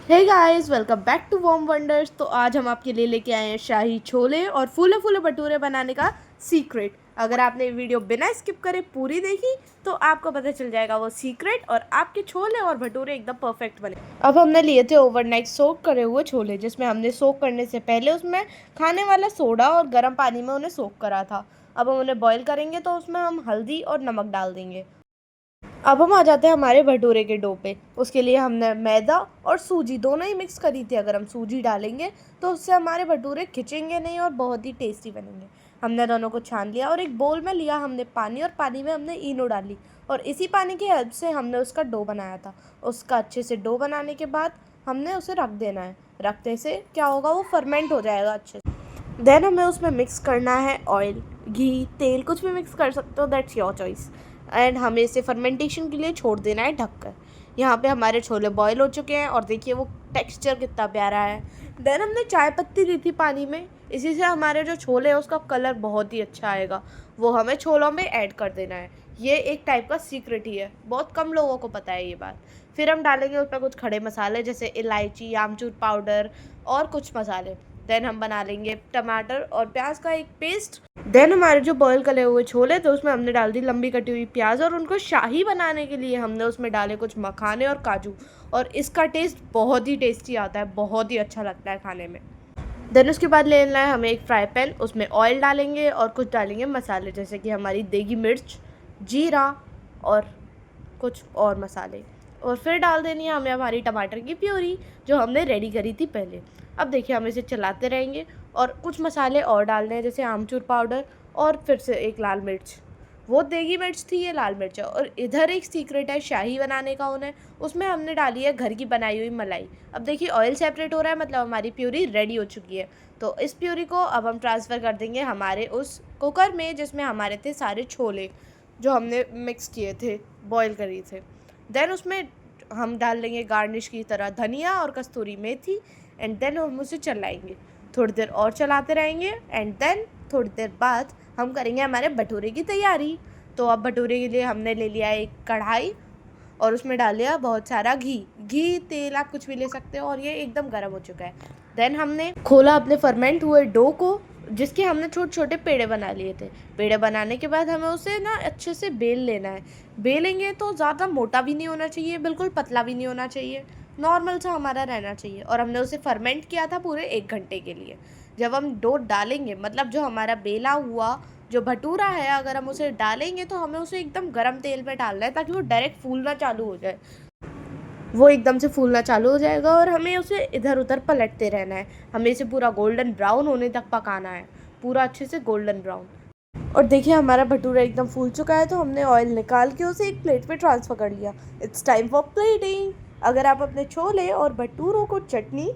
Hey guys, welcome back to Warm Wonders. तो आज हम आपके लिए लेके आए हैं शाही छोले और फूले फूले भटूरे बनाने का सीक्रेट। अगर आपने वीडियो बिना स्किप करे पूरी देखी तो आपको पता चल जाएगा वो सीक्रेट, और आपके छोले और भटूरे एकदम परफेक्ट बने। अब हमने लिए थे ओवरनाइट सोक करे हुए छोले, जिसमें हमने सोक करने से पहले उसमें खाने वाला सोडा और गर्म पानी में उन्हें सोक करा था। अब हम उन्हें बॉईल करेंगे तो उसमें हम हल्दी और नमक डाल देंगे। अब हम आ जाते हैं हमारे भटूरे के डो पे। उसके लिए हमने मैदा और सूजी दोनों ही मिक्स करी थी। अगर हम सूजी डालेंगे तो उससे हमारे भटूरे खिंचेंगे नहीं और बहुत ही टेस्टी बनेंगे। हमने दोनों को छान लिया और एक बोल में लिया हमने पानी, और पानी में हमने इनो डाली, और इसी पानी की हेल्प से हमने उसका डो बनाया था। उसका अच्छे से डो बनाने के बाद हमने उसे रख देना है। रखने से क्या होगा, वो फर्मेंट हो जाएगा अच्छे से। देन हमें उसमें मिक्स करना है ऑयल, घी, तेल, कुछ भी मिक्स कर सकते हो, दैट्स योर चॉइस। एंड हमें इसे फर्मेंटेशन के लिए छोड़ देना है ढककर। यहाँ पे हमारे छोले बॉईल हो चुके हैं और देखिए वो टेक्सचर कितना प्यारा है। देन हमने चाय पत्ती दी थी पानी में, इसी से हमारे जो छोले हैं उसका कलर बहुत ही अच्छा आएगा। वो हमें छोलों में ऐड कर देना है। ये एक टाइप का सीक्रेट ही है, बहुत कम लोगों को पता है ये बात। फिर हम डालेंगे उसमें कुछ खड़े मसाले जैसे इलायची, आमचूर पाउडर और कुछ मसाले। देन हम बना लेंगे टमाटर और प्याज का एक पेस्ट। देन हमारे जो बॉयल करे हुए छोले थे उसमें हमने डाल दी लंबी कटी हुई प्याज, और उनको शाही बनाने के लिए हमने उसमें डाले कुछ मखाने और काजू, और इसका टेस्ट बहुत ही टेस्टी आता है, बहुत ही अच्छा लगता है खाने में। देन उसके बाद ले लेना है हमें एक फ्राई पैन, उसमें ऑयल डालेंगे और कुछ डालेंगे मसाले जैसे कि हमारी देगी मिर्च, जीरा और कुछ और मसाले। और फिर डाल देनी है हमें हमारी टमाटर की प्यूरी जो हमने रेडी करी थी पहले। अब देखिए हम इसे चलाते रहेंगे और कुछ मसाले और डालने हैं जैसे आमचूर पाउडर, और फिर से एक लाल मिर्च। वो देगी मिर्च थी, ये लाल मिर्च है। और इधर एक सीक्रेट है शाही बनाने का उन्हें, उसमें हमने डाली है घर की बनाई हुई मलाई। अब देखिए ऑयल सेपरेट हो रहा है, मतलब हमारी प्यूरी रेडी हो चुकी है। तो इस प्यूरी को अब हम ट्रांसफ़र कर देंगे हमारे उस कुकर में जिसमें हमारे थे सारे छोले जो हमने मिक्स किए थे, बॉईल करी थे। देन उसमें हम डाल देंगे गार्निश की तरह धनिया और कस्तूरी मेथी। एंड देन हम उसे चलाएंगे, थोड़ी देर और चलाते रहेंगे। एंड देन थोड़ी देर बाद हम करेंगे हमारे भटूरे की तैयारी। तो अब भटूरे के लिए हमने ले लिया एक कढ़ाई और उसमें डाल दिया बहुत सारा घी, तेल आप कुछ भी ले सकते हो, और ये एकदम गर्म हो चुका है। देन हमने खोला अपने फर्मेंट हुए डो को, जिसके हमने छोटे छोटे पेड़े बना लिए थे। पेड़े बनाने के बाद हमें उसे ना अच्छे से बेल लेना है। बेलेंगे तो ज़्यादा मोटा भी नहीं होना चाहिए, बिल्कुल पतला भी नहीं होना चाहिए, नॉर्मल सा हमारा रहना चाहिए। और हमने उसे फर्मेंट किया था पूरे 1 घंटे के लिए। जब हम डो डालेंगे, मतलब जो हमारा बेला हुआ जो भटूरा है, अगर हम उसे डालेंगे तो हमें उसे एकदम गर्म तेल में डालना है ताकि वो डायरेक्ट फूलना चालू हो जाए। वो एकदम से फूलना चालू हो जाएगा और हमें उसे इधर उधर पलटते रहना है। हमें इसे पूरा गोल्डन ब्राउन होने तक पकाना है, पूरा अच्छे से गोल्डन ब्राउन। और देखिए हमारा भटूरा एकदम फूल चुका है, तो हमने ऑयल निकाल के उसे एक प्लेट पे ट्रांसफ़र कर लिया। It's time for plating. अगर आप अपने छोले और भटूरों को चटनी,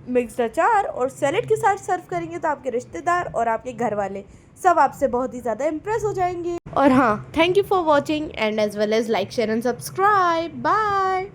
मिक्स्ड अचार और सैलेड के साथ सर्व करेंगे तो आपके रिश्तेदार और आपके घर वाले सब आपसे बहुत ही ज़्यादा इम्प्रेस हो जाएंगे। और हाँ, thank you for watching and as well as like, share and subscribe. Bye.